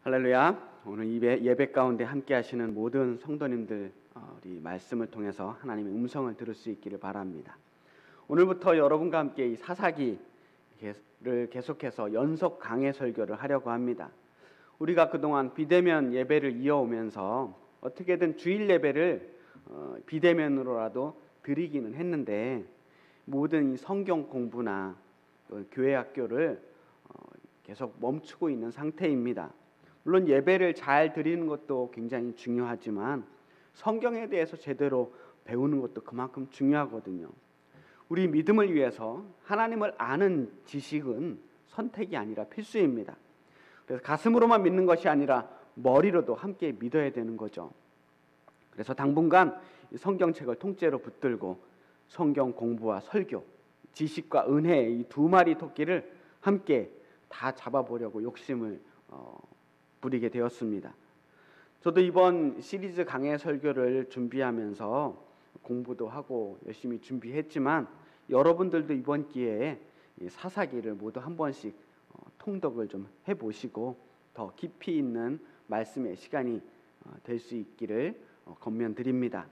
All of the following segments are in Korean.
할렐루야. 오늘 예배 가운데 함께 하시는 모든 성도님들, 우리 말씀을 통해서 하나님의 음성을 들을 수 있기를 바랍니다. 오늘부터 여러분과 함께 이 사사기를 계속해서 연속 강해 설교를 하려고 합니다. 우리가 그동안 비대면 예배를 이어오면서 어떻게든 주일 예배를 비대면으로라도 드리기는 했는데, 모든 이 성경 공부나 교회 학교를 계속 멈추고 있는 상태입니다. 물론 예배를 잘 드리는 것도 굉장히 중요하지만 성경에 대해서 제대로 배우는 것도 그만큼 중요하거든요. 우리 믿음을 위해서 하나님을 아는 지식은 선택이 아니라 필수입니다. 그래서 가슴으로만 믿는 것이 아니라 머리로도 함께 믿어야 되는 거죠. 그래서 당분간 성경책을 통째로 붙들고 성경 공부와 설교, 지식과 은혜, 이 두 마리 토끼를 함께 다 잡아보려고 욕심을 부리게 되었습니다. 저도 이번 시리즈 강해 설교를 준비하면서 공부도 하고 열심히 준비했지만, 여러분들도 이번 기회에 사사기를 모두 한 번씩 통독을 좀 해보시고 더 깊이 있는 말씀의 시간이 될 수 있기를 권면드립니다.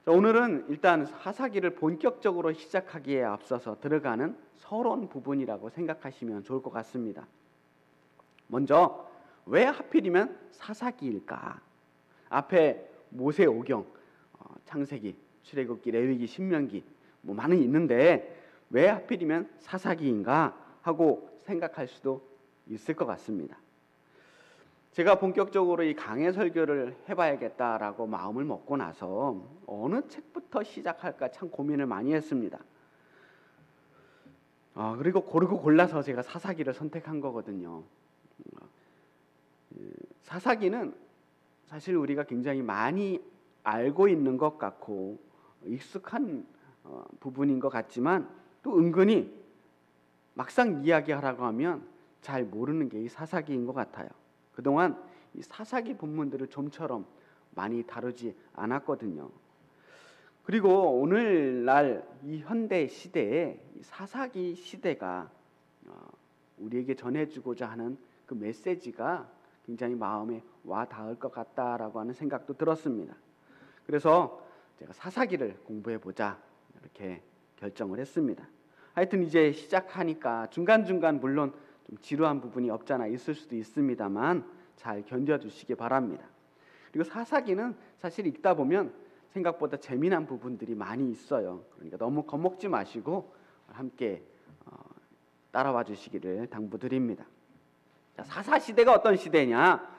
오늘은 일단 사사기를 본격적으로 시작하기에 앞서서 들어가는 서론 부분이라고 생각하시면 좋을 것 같습니다. 먼저 왜 하필이면 사사기일까? 앞에 모세오경, 창세기, 출애굽기, 레위기, 신명기 많이 있는데 왜 하필이면 사사기인가 하고 생각할 수도 있을 것 같습니다. 제가 본격적으로 이 강해 설교를 해봐야겠다라고 마음을 먹고 나서 어느 책부터 시작할까 참 고민을 많이 했습니다. 그리고 고르고 골라서 제가 사사기를 선택한 거거든요. 사사기는 사실 우리가 굉장히 많이 알고 있는 것 같고 익숙한 부분인 것 같지만, 또 은근히 막상 이야기하라고 하면 잘 모르는 게 이 사사기인 것 같아요. 그동안 이 사사기 본문들을 좀처럼 많이 다루지 않았거든요. 그리고 오늘날 이 현대 시대에 이 사사기 시대가 우리에게 전해주고자 하는 그 메시지가 굉장히 마음에 와 닿을 것 같다라고 하는 생각도 들었습니다. 그래서 제가 사사기를 공부해보자 이렇게 결정을 했습니다. 하여튼 이제 시작하니까 중간중간 물론 좀 지루한 부분이 없잖아 있을 수도 있습니다만 잘 견뎌주시기 바랍니다. 그리고 사사기는 사실 읽다 보면 생각보다 재미난 부분들이 많이 있어요. 그러니까 너무 겁먹지 마시고 함께 따라와 주시기를 당부드립니다. 자, 사사시대가 어떤 시대냐?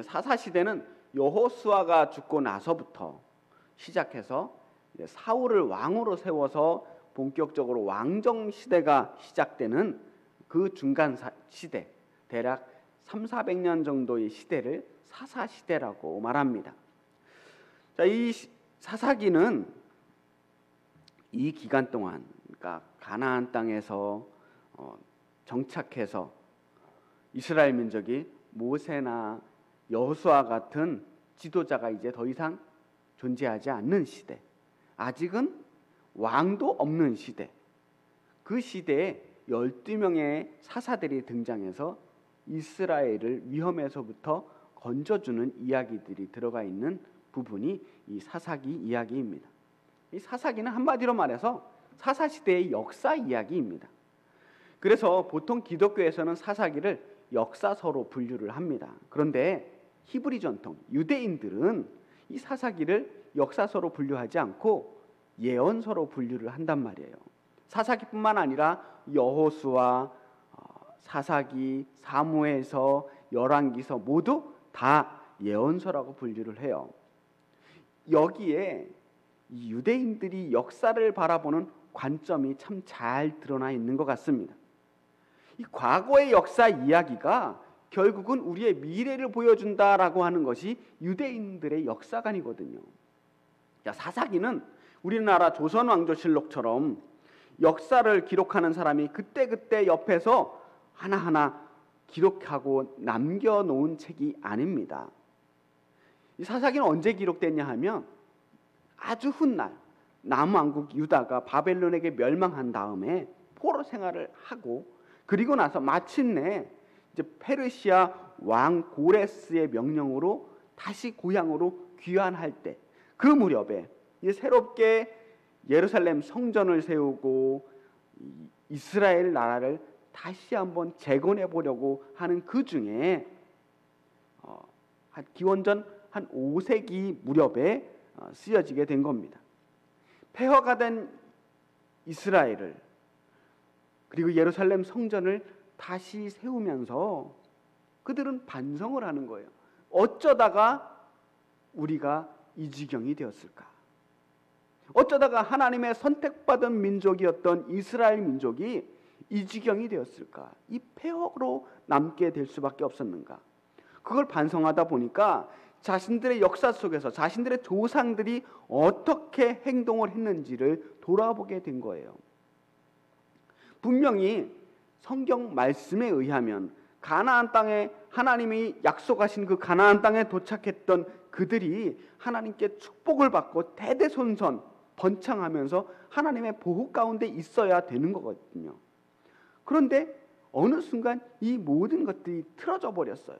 사사시대는 여호수아가 죽고 나서부터 시작해서 사울을 왕으로 세워서 본격적으로 왕정시대가 시작되는 그 중간 시대, 대략 300~400년 정도의 시대를 사사시대라고 말합니다. 자, 이 사사기는 이 기간 동안, 그러니까 가나안 땅에서 정착해서 이스라엘 민족이 모세나 여호수아 같은 지도자가 이제 더 이상 존재하지 않는 시대, 아직은 왕도 없는 시대, 그 시대에 12명의 사사들이 등장해서 이스라엘을 위험에서부터 건져주는 이야기들이 들어가 있는 부분이 이 사사기 이야기입니다. 이 사사기는 한마디로 말해서 사사시대의 역사 이야기입니다. 그래서 보통 기독교에서는 사사기를 역사서로 분류를 합니다. 그런데 히브리 전통, 유대인들은 이 사사기를 역사서로 분류하지 않고 예언서로 분류를 한단 말이에요. 사사기뿐만 아니라 여호수아, 사사기, 사무엘서, 열왕기서 모두 다 예언서라고 분류를 해요. 여기에 이 유대인들이 역사를 바라보는 관점이 참 잘 드러나 있는 것 같습니다. 이 과거의 역사 이야기가 결국은 우리의 미래를 보여준다라고 하는 것이 유대인들의 역사관이거든요. 사사기는 우리나라 조선왕조실록처럼 역사를 기록하는 사람이 그때그때 옆에서 하나하나 기록하고 남겨놓은 책이 아닙니다. 이 사사기는 언제 기록됐냐 하면 아주 훗날 남왕국 유다가 바벨론에게 멸망한 다음에 포로 생활을 하고, 그리고 나서 마침내 이제 페르시아 왕 고레스의 명령으로 다시 고향으로 귀환할 때, 그 무렵에 이제 새롭게 예루살렘 성전을 세우고 이스라엘 나라를 다시 한번 재건해 보려고 하는 그 중에 기원전 한 5세기 무렵에 쓰여지게 된 겁니다. 폐허가 된 이스라엘을, 그리고 예루살렘 성전을 다시 세우면서 그들은 반성을 하는 거예요. 어쩌다가 우리가 이 지경이 되었을까? 어쩌다가 하나님의 선택받은 민족이었던 이스라엘 민족이 이 지경이 되었을까? 이 폐허로 남게 될 수밖에 없었는가? 그걸 반성하다 보니까 자신들의 역사 속에서 자신들의 조상들이 어떻게 행동을 했는지를 돌아보게 된 거예요. 분명히 성경 말씀에 의하면 가나안 땅에, 하나님이 약속하신 그 가나안 땅에 도착했던 그들이 하나님께 축복을 받고 대대손손 번창하면서 하나님의 보호 가운데 있어야 되는 거거든요. 그런데 어느 순간 이 모든 것들이 틀어져 버렸어요.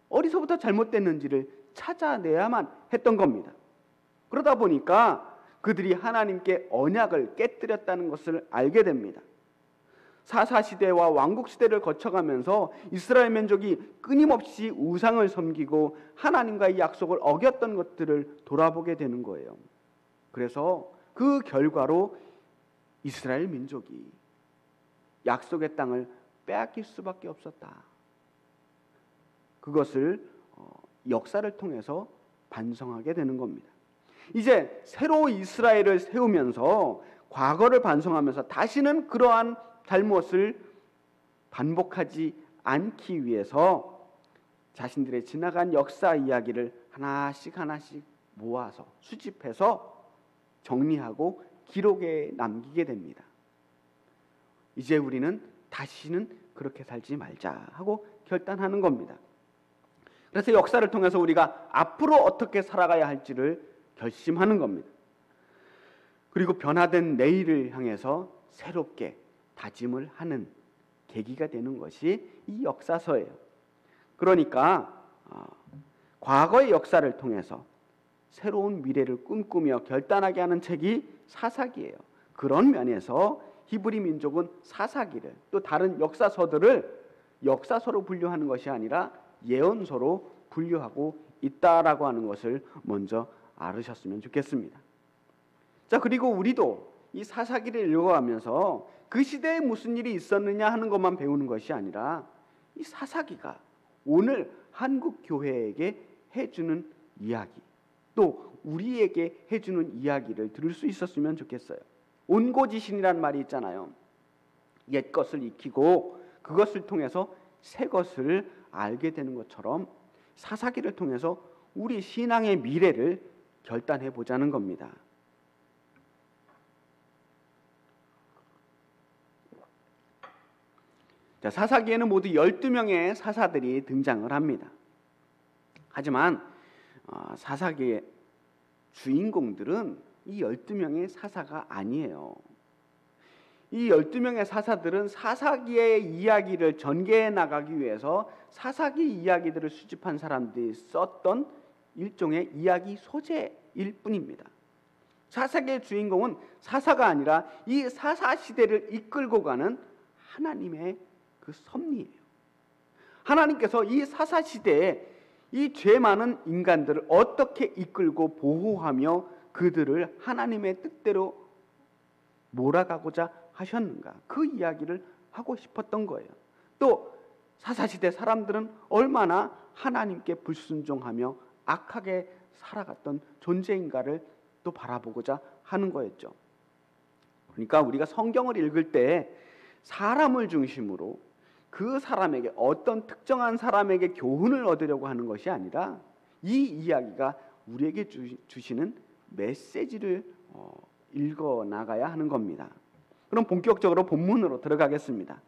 어디서부터 잘못됐는지를 찾아내야만 했던 겁니다. 그러다 보니까 그들이 하나님께 언약을 깨뜨렸다는 것을 알게 됩니다. 사사시대와 왕국시대를 거쳐가면서 이스라엘 민족이 끊임없이 우상을 섬기고 하나님과의 약속을 어겼던 것들을 돌아보게 되는 거예요. 그래서 그 결과로 이스라엘 민족이 약속의 땅을 빼앗길 수밖에 없었다. 그것을 역사를 통해서 반성하게 되는 겁니다. 이제 새로 이스라엘을 세우면서 과거를 반성하면서 다시는 그러한 잘못을 반복하지 않기 위해서 자신들의 지나간 역사 이야기를 하나씩 하나씩 모아서 수집해서 정리하고 기록에 남기게 됩니다. 이제 우리는 다시는 그렇게 살지 말자 하고 결단하는 겁니다. 그래서 역사를 통해서 우리가 앞으로 어떻게 살아가야 할지를 결심하는 겁니다. 그리고 변화된 내일을 향해서 새롭게 다짐을 하는 계기가 되는 것이 이 역사서예요. 그러니까 과거의 역사를 통해서 새로운 미래를 꿈꾸며 결단하게 하는 책이 사사기예요. 그런 면에서 히브리 민족은 사사기를, 또 다른 역사서들을 역사서로 분류하는 것이 아니라 예언서로 분류하고 있다라고 하는 것을 먼저 알으셨으면 좋겠습니다. 자, 그리고 우리도 이 사사기를 읽어가면서 그 시대에 무슨 일이 있었느냐 하는 것만 배우는 것이 아니라 이 사사기가 오늘 한국 교회에게 해주는 이야기, 또 우리에게 해주는 이야기를 들을 수 있었으면 좋겠어요. 온고지신이란 말이 있잖아요. 옛 것을 익히고 그것을 통해서 새 것을 알게 되는 것처럼 사사기를 통해서 우리 신앙의 미래를 결단해 보자는 겁니다. 자, 사사기에는 모두 12명의 사사들이 등장을 합니다. 하지만 사사기의 주인공들은 이 12명의 사사가 아니에요. 이 12명의 사사들은 사사기의 이야기를 전개해 나가기 위해서 사사기 이야기들을 수집한 사람들이 썼던 일종의 이야기 소재일 뿐입니다. 사사기의 주인공은 사사가 아니라 이 사사시대를 이끌고 가는 하나님의 그 섭리예요. 하나님께서 이 사사시대에 이 죄 많은 인간들을 어떻게 이끌고 보호하며 그들을 하나님의 뜻대로 몰아가고자 하셨는가, 그 이야기를 하고 싶었던 거예요. 또 사사시대 사람들은 얼마나 하나님께 불순종하며 악하게 살아갔던 존재인가를 또 바라보고자 하는 거였죠. 그러니까 우리가 성경을 읽을 때 사람을 중심으로 그 사람에게, 어떤 특정한 사람에게 교훈을 얻으려고 하는 것이 아니라 이 이야기가 우리에게 주시는 메시지를 읽어 나가야 하는 겁니다. 그럼 본격적으로 본문으로 들어가겠습니다.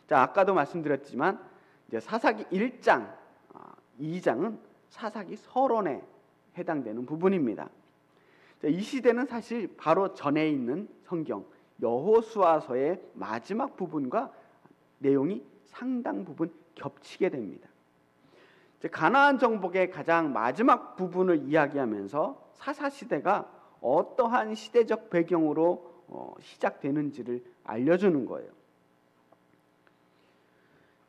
자, 아까도 말씀드렸지만 이제 사사기 1장, 2장은 사사기 서론에 해당되는 부분입니다. 자, 이 시대는 사실 바로 전에 있는 성경 여호수아서의 마지막 부분과 내용이 상당 부분 겹치게 됩니다. 가나안 정복의 가장 마지막 부분을 이야기하면서 사사시대가 어떠한 시대적 배경으로 시작되는지를 알려주는 거예요.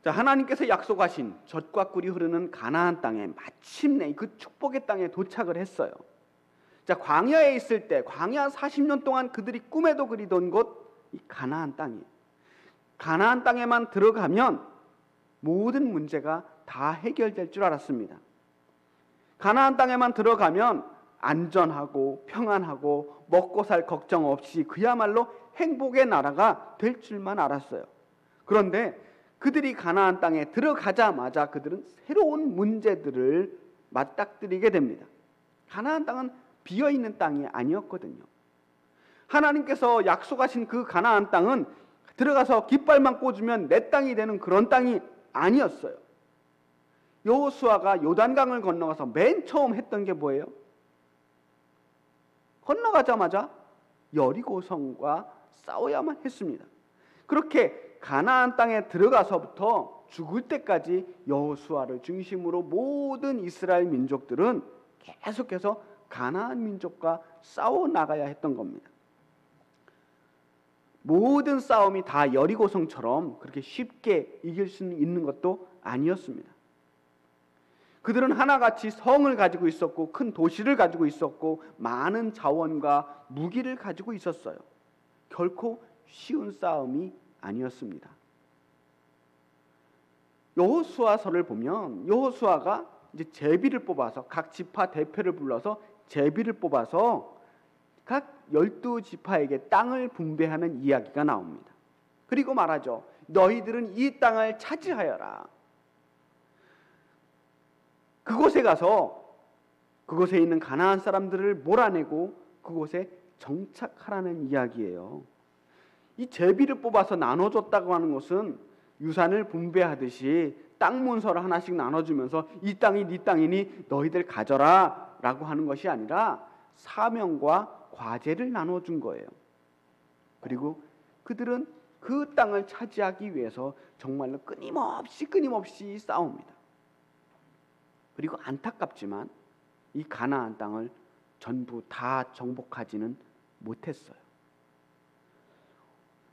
하나님께서 약속하신 젖과 꿀이 흐르는 가나안 땅에 마침내 그 축복의 땅에 도착을 했어요. 광야에 있을 때, 광야 40년 동안 그들이 꿈에도 그리던 곳, 이 가나안 땅이에요. 가나안 땅에만 들어가면 모든 문제가 다 해결될 줄 알았습니다. 가나안 땅에만 들어가면 안전하고 평안하고 먹고 살 걱정 없이 그야말로 행복의 나라가 될 줄만 알았어요. 그런데 그들이 가나안 땅에 들어가자마자 그들은 새로운 문제들을 맞닥뜨리게 됩니다. 가나안 땅은 비어있는 땅이 아니었거든요. 하나님께서 약속하신 그 가나안 땅은 들어가서 깃발만 꽂으면 내 땅이 되는 그런 땅이 아니었어요. 여호수아가 요단강을 건너가서 맨 처음 했던 게 뭐예요? 건너가자마자 여리고성과 싸워야만 했습니다. 그렇게 가나안 땅에 들어가서부터 죽을 때까지 여호수아를 중심으로 모든 이스라엘 민족들은 계속해서 가나안 민족과 싸워 나가야 했던 겁니다. 모든 싸움이 다 여리고성처럼 그렇게 쉽게 이길 수 있는 것도 아니었습니다. 그들은 하나같이 성을 가지고 있었고 큰 도시를 가지고 있었고 많은 자원과 무기를 가지고 있었어요. 결코 쉬운 싸움이 아니었습니다. 여호수아서를 보면 여호수아가 이제 제비를 뽑아서 각 지파 대표를 불러서 제비를 뽑아서 각 12지파에게 땅을 분배하는 이야기가 나옵니다. 그리고 말하죠. 너희들은 이 땅을 차지하여라. 그곳에 가서 그곳에 있는 가나안 사람들을 몰아내고 그곳에 정착하라는 이야기예요. 이 제비를 뽑아서 나눠줬다고 하는 것은 유산을 분배하듯이 땅 문서를 하나씩 나눠주면서 이 땅이 네 땅이니 너희들 가져라 라고 하는 것이 아니라 사명과 과제를 나눠준 거예요. 그리고 그들은 그 땅을 차지하기 위해서 정말로 끊임없이 싸웁니다. 그리고 안타깝지만 이 가나안 땅을 전부 다 정복하지는 못했어요.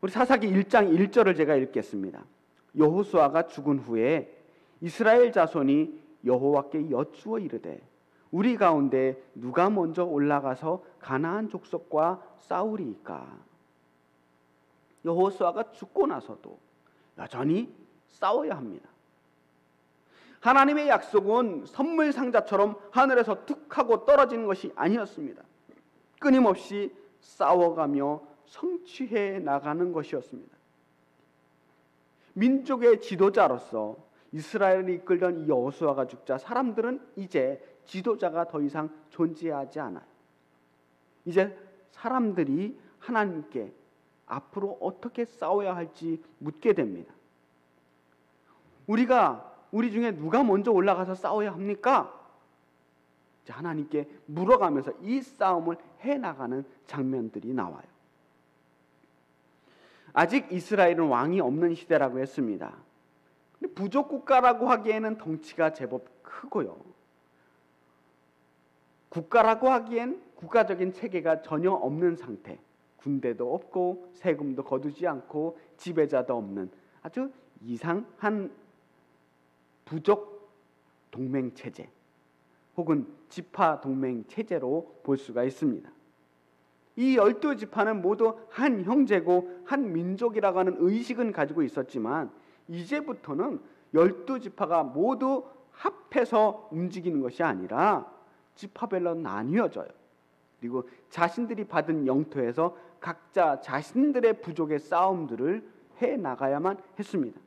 우리 사사기 1장 1절을 제가 읽겠습니다. 여호수아가 죽은 후에 이스라엘 자손이 여호와께 여쭈어 이르되 우리 가운데 누가 먼저 올라가서 가나안 족속과 싸우리이까? 여호수아가 죽고 나서도 여전히 싸워야 합니다. 하나님의 약속은 선물 상자처럼 하늘에서 툭 하고 떨어지는 것이 아니었습니다. 끊임없이 싸워가며 성취해 나가는 것이었습니다. 민족의 지도자로서 이스라엘을 이끌던 이 여호수아가 죽자 사람들은 이제 지도자가 더 이상 존재하지 않아요. 이제 사람들이 하나님께 앞으로 어떻게 싸워야 할지 묻게 됩니다. 우리 중에 누가 먼저 올라가서 싸워야 합니까? 하나님께 물어가면서 이 싸움을 해나가는 장면들이 나와요. 아직 이스라엘은 왕이 없는 시대라고 했습니다. 부족 국가라고 하기에는 덩치가 제법 크고요. 국가라고 하기엔 국가적인 체계가 전혀 없는 상태. 군대도 없고 세금도 거두지 않고 지배자도 없는 아주 이상한 부족 동맹 체제 혹은 지파 동맹 체제로 볼 수가 있습니다. 이 12지파는 모두 한 형제고 한 민족이라고 하는 의식은 가지고 있었지만 이제부터는 12지파가 모두 합해서 움직이는 것이 아니라 지파별로 나뉘어져요. 그리고 자신들이 받은 영토에서 각자 자신들의 부족의 싸움들을 해나가야만 했습니다.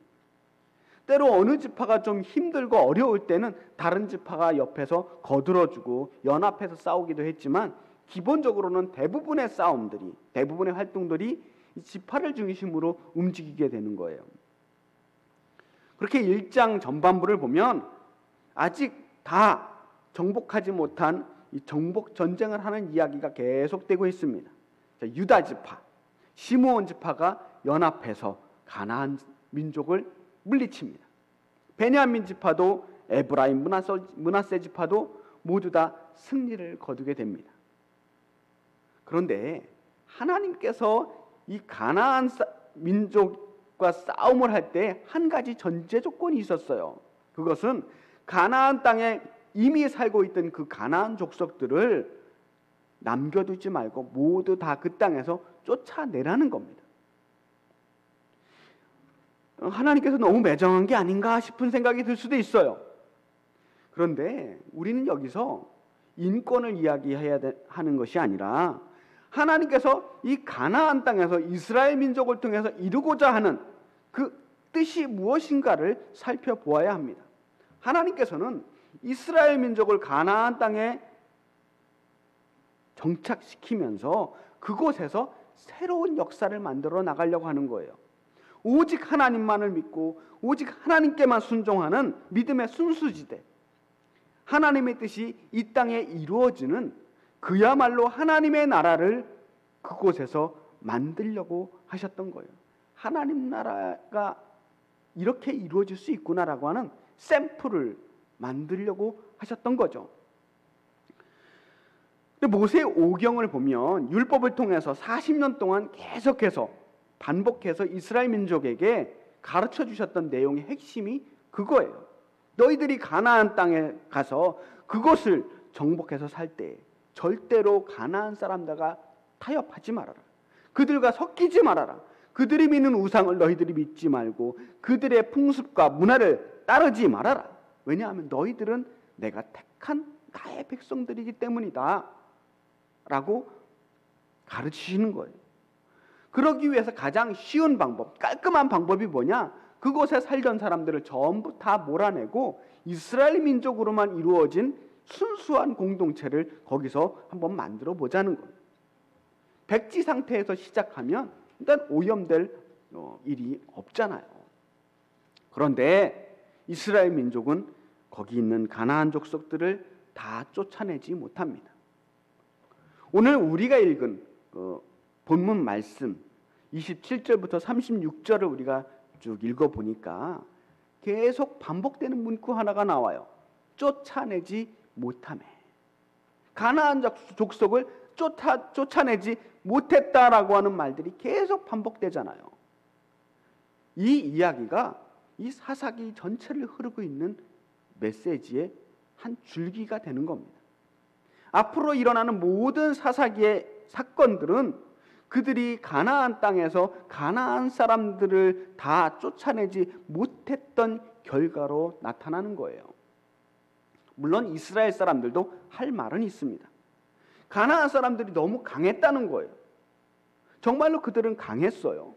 때로 어느 지파가 좀 힘들고 어려울 때는 다른 지파가 옆에서 거들어주고 연합해서 싸우기도 했지만 기본적으로는 대부분의 싸움들이, 대부분의 활동들이 이 지파를 중심으로 움직이게 되는 거예요. 그렇게 1장 전반부를 보면 아직 다 정복하지 못한 이 정복 전쟁을 하는 이야기가 계속되고 있습니다. 유다 지파, 시므온 지파가 연합해서 가나안 민족을 물리칩니다. 베냐민 지파도 에브라임, 므낫세 지파도 모두 다 승리를 거두게 됩니다. 그런데 하나님께서 이 가나안 민족과 싸움을 할 때 한 가지 전제 조건이 있었어요. 그것은 가나안 땅에 이미 살고 있던 그 가나안 족속들을 남겨두지 말고 모두 다 그 땅에서 쫓아내라는 겁니다. 하나님께서 너무 매정한 게 아닌가 싶은 생각이 들 수도 있어요. 그런데 우리는 여기서 인권을 이야기해야 하는 것이 아니라 하나님께서 이 가나안 땅에서 이스라엘 민족을 통해서 이루고자 하는 그 뜻이 무엇인가를 살펴보아야 합니다. 하나님께서는 이스라엘 민족을 가나안 땅에 정착시키면서 그곳에서 새로운 역사를 만들어 나가려고 하는 거예요. 오직 하나님만을 믿고 오직 하나님께만 순종하는 믿음의 순수지대, 하나님의 뜻이 이 땅에 이루어지는 그야말로 하나님의 나라를 그곳에서 만들려고 하셨던 거예요. 하나님 나라가 이렇게 이루어질 수 있구나라고 하는 샘플을 만들려고 하셨던 거죠. 근데 모세의 오경을 보면 율법을 통해서 40년 동안 계속해서 반복해서 이스라엘 민족에게 가르쳐 주셨던 내용의 핵심이 그거예요. 너희들이 가나안 땅에 가서 그곳을 정복해서 살 때 절대로 가나안 사람들과 타협하지 말아라. 그들과 섞이지 말아라. 그들이 믿는 우상을 너희들이 믿지 말고 그들의 풍습과 문화를 따르지 말아라. 왜냐하면 너희들은 내가 택한 나의 백성들이기 때문이다 라고 가르치시는 거예요. 그러기 위해서 가장 쉬운 방법, 깔끔한 방법이 뭐냐? 그곳에 살던 사람들을 전부 다 몰아내고 이스라엘 민족으로만 이루어진 순수한 공동체를 거기서 한번 만들어 보자는 거예요. 백지 상태에서 시작하면 일단 오염될 일이 없잖아요. 그런데 이스라엘 민족은 거기 있는 가나안 족속들을 다 쫓아내지 못합니다. 오늘 우리가 읽은 본문 말씀 27절부터 36절을 우리가 쭉 읽어보니까 계속 반복되는 문구 하나가 나와요. 쫓아내지 못하매. 가나안 족속을 쫓아내지 못했다라고 하는 말들이 계속 반복되잖아요. 이 이야기가 이 사사기 전체를 흐르고 있는 메시지의 한 줄기가 되는 겁니다. 앞으로 일어나는 모든 사사기의 사건들은 그들이 가나안 땅에서 가나안 사람들을 다 쫓아내지 못했던 결과로 나타나는 거예요. 물론 이스라엘 사람들도 할 말은 있습니다. 가나안 사람들이 너무 강했다는 거예요. 정말로 그들은 강했어요.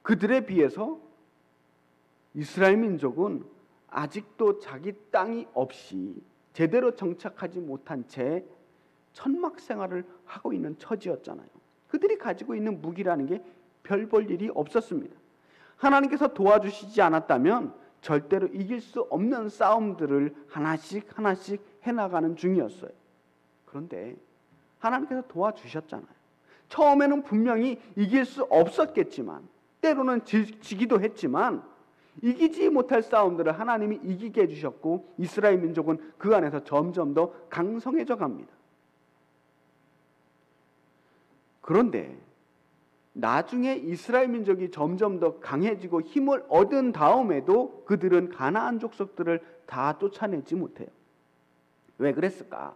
그들에 비해서 이스라엘 민족은 아직도 자기 땅이 없이 제대로 정착하지 못한 채 천막 생활을 하고 있는 처지였잖아요. 그들이 가지고 있는 무기라는 게 별 볼 일이 없었습니다. 하나님께서 도와주시지 않았다면 절대로 이길 수 없는 싸움들을 하나씩 해나가는 중이었어요. 그런데 하나님께서 도와주셨잖아요. 처음에는 분명히 이길 수 없었겠지만 때로는 지기도 했지만 이기지 못할 싸움들을 하나님이 이기게 해주셨고 이스라엘 민족은 그 안에서 점점 더 강성해져 갑니다. 그런데 나중에 이스라엘 민족이 점점 더 강해지고 힘을 얻은 다음에도 그들은 가나안 족속들을 다 쫓아내지 못해요. 왜 그랬을까?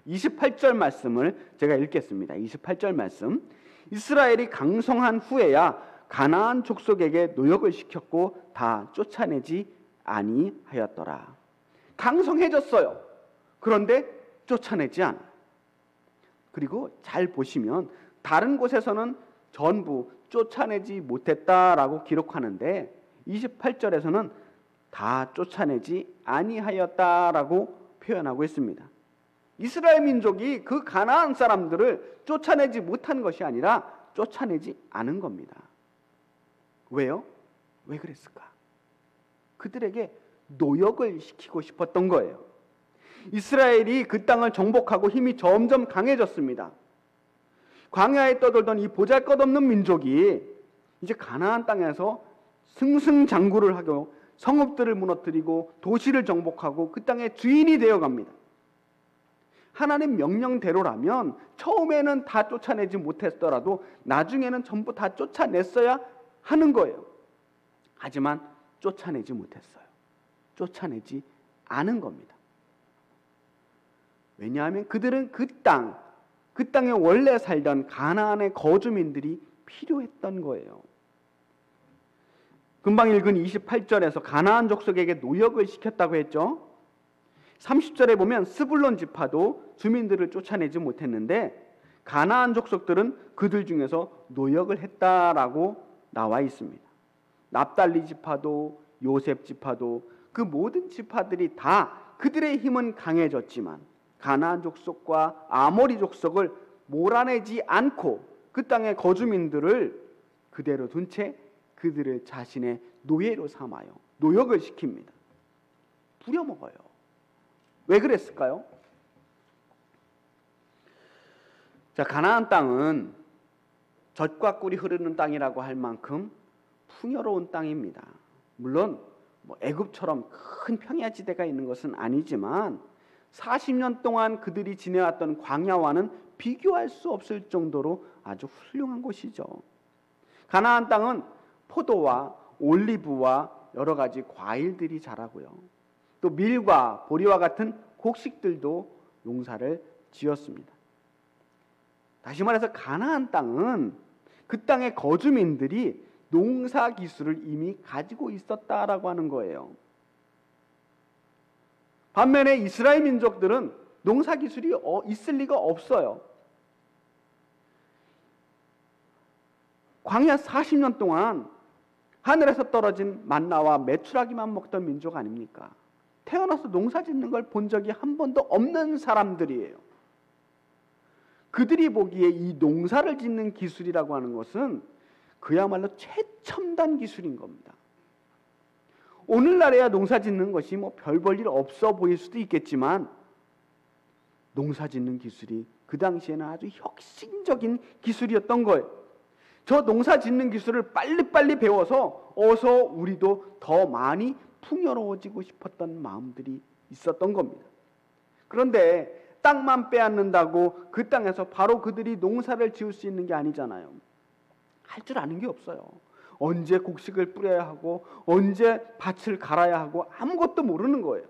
28절 말씀을 제가 읽겠습니다. 28절 말씀. 이스라엘이 강성한 후에야 가나안 족속에게 노역을 시켰고 다 쫓아내지 아니하였더라. 강성해졌어요. 그런데 쫓아내지 않아. 그리고 잘 보시면 다른 곳에서는 전부 쫓아내지 못했다라고 기록하는데 28절에서는 다 쫓아내지 아니하였다라고 표현하고 있습니다. 이스라엘 민족이 그 가나안 사람들을 쫓아내지 못한 것이 아니라 쫓아내지 않은 겁니다. 왜요? 왜 그랬을까? 그들에게 노역을 시키고 싶었던 거예요. 이스라엘이 그 땅을 정복하고 힘이 점점 강해졌습니다. 광야에 떠돌던 이 보잘것없는 민족이 이제 가나안 땅에서 승승장구를 하고 성읍들을 무너뜨리고 도시를 정복하고 그 땅의 주인이 되어갑니다. 하나님 명령대로라면 처음에는 다 쫓아내지 못했더라도 나중에는 전부 다 쫓아냈어야 하는 거예요. 하지만 쫓아내지 못했어요. 쫓아내지 않은 겁니다. 왜냐하면 그들은 그 땅에 원래 살던 가나안의 거주민들이 필요했던 거예요. 금방 읽은 28절에서 가나안 족속에게 노역을 시켰다고 했죠. 30절에 보면 스불론 지파도 주민들을 쫓아내지 못했는데 가나안 족속들은 그들 중에서 노역을 했다라고 나와 있습니다. 납달리 지파도 요셉 지파도 그 모든 지파들이 다 그들의 힘은 강해졌지만 가나안 족속과 아모리 족속을 몰아내지 않고 그 땅의 거주민들을 그대로 둔 채 그들을 자신의 노예로 삼아요. 노역을 시킵니다. 부려먹어요. 왜 그랬을까요? 자, 가나안 땅은 젖과 꿀이 흐르는 땅이라고 할 만큼 풍요로운 땅입니다. 물론 애굽처럼 큰 평야지대가 있는 것은 아니지만 40년 동안 그들이 지내왔던 광야와는 비교할 수 없을 정도로 아주 훌륭한 곳이죠. 가나안 땅은 포도와 올리브와 여러 가지 과일들이 자라고요. 또 밀과 보리와 같은 곡식들도 농사를 지었습니다. 다시 말해서 가나안 땅은 그 땅의 거주민들이 농사 기술을 이미 가지고 있었다라고 하는 거예요. 반면에 이스라엘 민족들은 농사 기술이 있을 리가 없어요. 광야 40년 동안 하늘에서 떨어진 만나와 메추라기만 먹던 민족 아닙니까? 태어나서 농사 짓는 걸 본 적이 한 번도 없는 사람들이에요. 그들이 보기에 이 농사를 짓는 기술이라고 하는 것은 그야말로 최첨단 기술인 겁니다. 오늘날에야 농사 짓는 것이 별 볼 일 없어 보일 수도 있겠지만 농사 짓는 기술이 그 당시에는 아주 혁신적인 기술이었던 거예요. 저 농사 짓는 기술을 빨리빨리 배워서 어서 우리도 더 많이 풍요로워지고 싶었던 마음들이 있었던 겁니다. 그런데 땅만 빼앗는다고 그 땅에서 바로 그들이 농사를 지을 수 있는 게 아니잖아요. 할 줄 아는 게 없어요. 언제 곡식을 뿌려야 하고 언제 밭을 갈아야 하고 아무것도 모르는 거예요.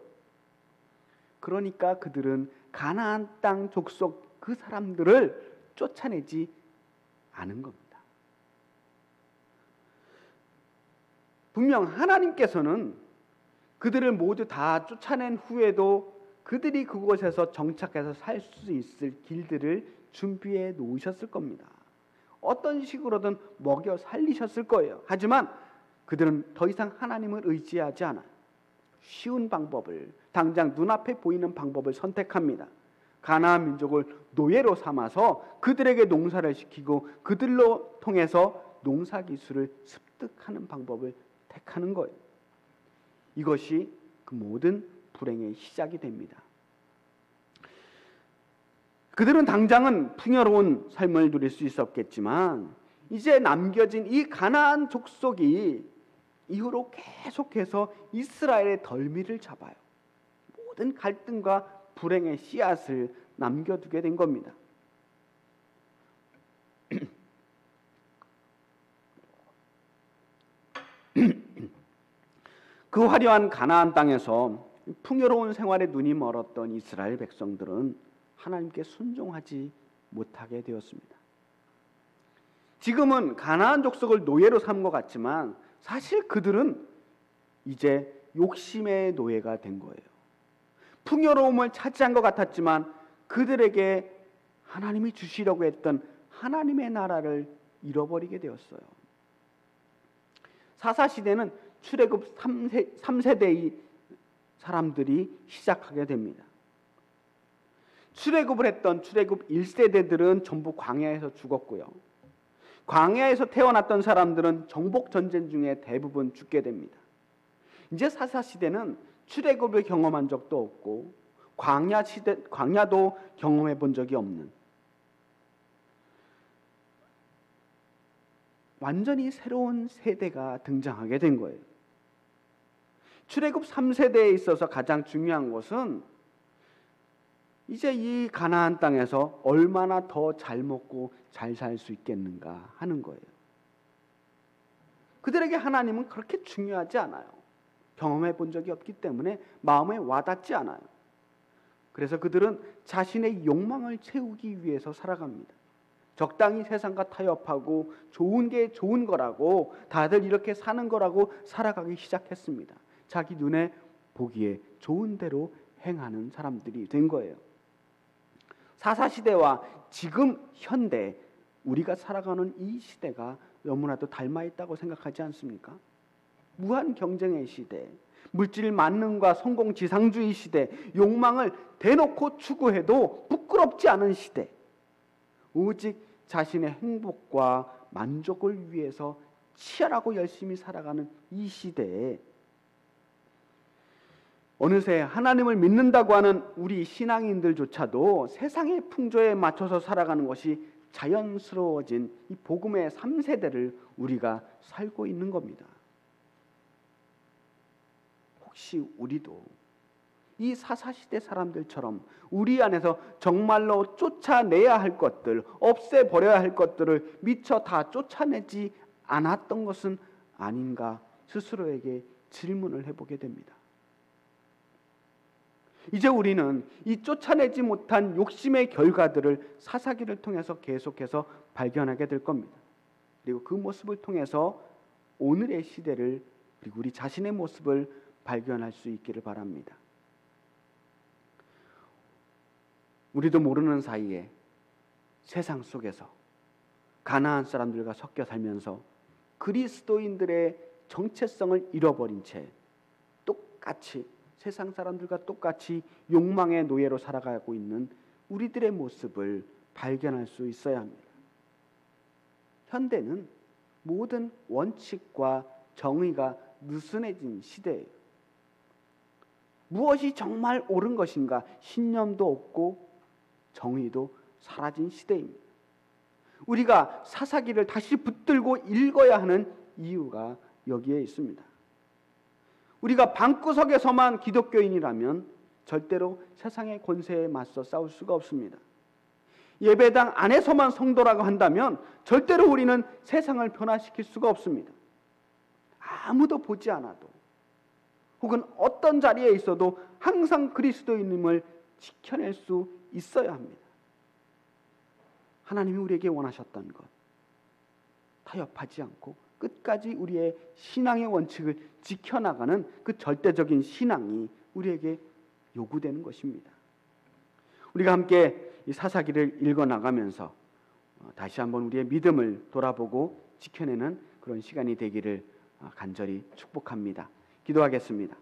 그러니까 그들은 가나안 땅 족속 그 사람들을 쫓아내지 않은 겁니다. 분명 하나님께서는 그들을 모두 다 쫓아낸 후에도 그들이 그곳에서 정착해서 살 수 있을 길들을 준비해 놓으셨을 겁니다. 어떤 식으로든 먹여 살리셨을 거예요. 하지만 그들은 더 이상 하나님을 의지하지 않아요. 쉬운 방법을, 당장 눈앞에 보이는 방법을 선택합니다. 가나안 민족을 노예로 삼아서 그들에게 농사를 시키고 그들로 통해서 농사 기술을 습득하는 방법을 택하는 거예요. 이것이 그 모든 불행의 시작이 됩니다. 그들은 당장은 풍요로운 삶을 누릴 수 있었겠지만 이제 남겨진 이 가나안 족속이 이후로 계속해서 이스라엘의 덜미를 잡아요. 모든 갈등과 불행의 씨앗을 남겨두게 된 겁니다. 그 화려한 가나안 땅에서 풍요로운 생활에 눈이 멀었던 이스라엘 백성들은 하나님께 순종하지 못하게 되었습니다. 지금은 가나안 족속을 노예로 삼은 것 같지만 사실 그들은 이제 욕심의 노예가 된 거예요. 풍요로움을 차지한 것 같았지만 그들에게 하나님이 주시려고 했던 하나님의 나라를 잃어버리게 되었어요. 사사시대는 출애굽 3세대의 사람들이 시작하게 됩니다. 출애굽을 했던 출애굽 1세대들은 전부 광야에서 죽었고요. 광야에서 태어났던 사람들은 정복 전쟁 중에 대부분 죽게 됩니다. 이제 사사시대는 출애굽을 경험한 적도 없고 광야도 경험해 본 적이 없는 완전히 새로운 세대가 등장하게 된 거예요. 출애굽 3세대에 있어서 가장 중요한 것은 이제 이 가나안 땅에서 얼마나 더 잘 먹고 잘 살 수 있겠는가 하는 거예요. 그들에게 하나님은 그렇게 중요하지 않아요. 경험해 본 적이 없기 때문에 마음에 와닿지 않아요. 그래서 그들은 자신의 욕망을 채우기 위해서 살아갑니다. 적당히 세상과 타협하고 좋은 게 좋은 거라고, 다들 이렇게 사는 거라고 살아가기 시작했습니다. 자기 눈에 보기에 좋은 대로 행하는 사람들이 된 거예요. 사사시대와 지금 현대 우리가 살아가는 이 시대가 너무나도 닮아 있다고 생각하지 않습니까? 무한 경쟁의 시대, 물질 만능과 성공 지상주의 시대, 욕망을 대놓고 추구해도 부끄럽지 않은 시대, 오직 자신의 행복과 만족을 위해서 치열하고 열심히 살아가는 이 시대에 어느새 하나님을 믿는다고 하는 우리 신앙인들조차도 세상의 풍조에 맞춰서 살아가는 것이 자연스러워진 이 복음의 3세대를 우리가 살고 있는 겁니다. 혹시 우리도 이 사사시대 사람들처럼 우리 안에서 정말로 쫓아내야 할 것들, 없애버려야 할 것들을 미처 다 쫓아내지 않았던 것은 아닌가 스스로에게 질문을 해보게 됩니다. 이제 우리는 이 쫓아내지 못한 욕심의 결과들을 사사기를 통해서 계속해서 발견하게 될 겁니다. 그리고 그 모습을 통해서 오늘의 시대를, 그리고 우리 자신의 모습을 발견할 수 있기를 바랍니다. 우리도 모르는 사이에 세상 속에서 가나안 사람들과 섞여 살면서 그리스도인들의 정체성을 잃어버린 채 똑같이 세상 사람들과 똑같이 욕망의 노예로 살아가고 있는 우리들의 모습을 발견할 수 있어야 합니다. 현대는 모든 원칙과 정의가 느슨해진 시대예요. 무엇이 정말 옳은 것인가 신념도 없고 정의도 사라진 시대입니다. 우리가 사사기를 다시 붙들고 읽어야 하는 이유가 여기에 있습니다. 우리가 방구석에서만 기독교인이라면 절대로 세상의 권세에 맞서 싸울 수가 없습니다. 예배당 안에서만 성도라고 한다면 절대로 우리는 세상을 변화시킬 수가 없습니다. 아무도 보지 않아도 혹은 어떤 자리에 있어도 항상 그리스도인임을 지켜낼 수 있어야 합니다. 하나님이 우리에게 원하셨던 것, 타협하지 않고 끝까지 우리의 신앙의 원칙을 지켜나가는 그 절대적인 신앙이 우리에게 요구되는 것입니다. 우리가 함께 이 사사기를 읽어나가면서 다시 한번 우리의 믿음을 돌아보고 지켜내는 그런 시간이 되기를 간절히 축복합니다. 기도하겠습니다.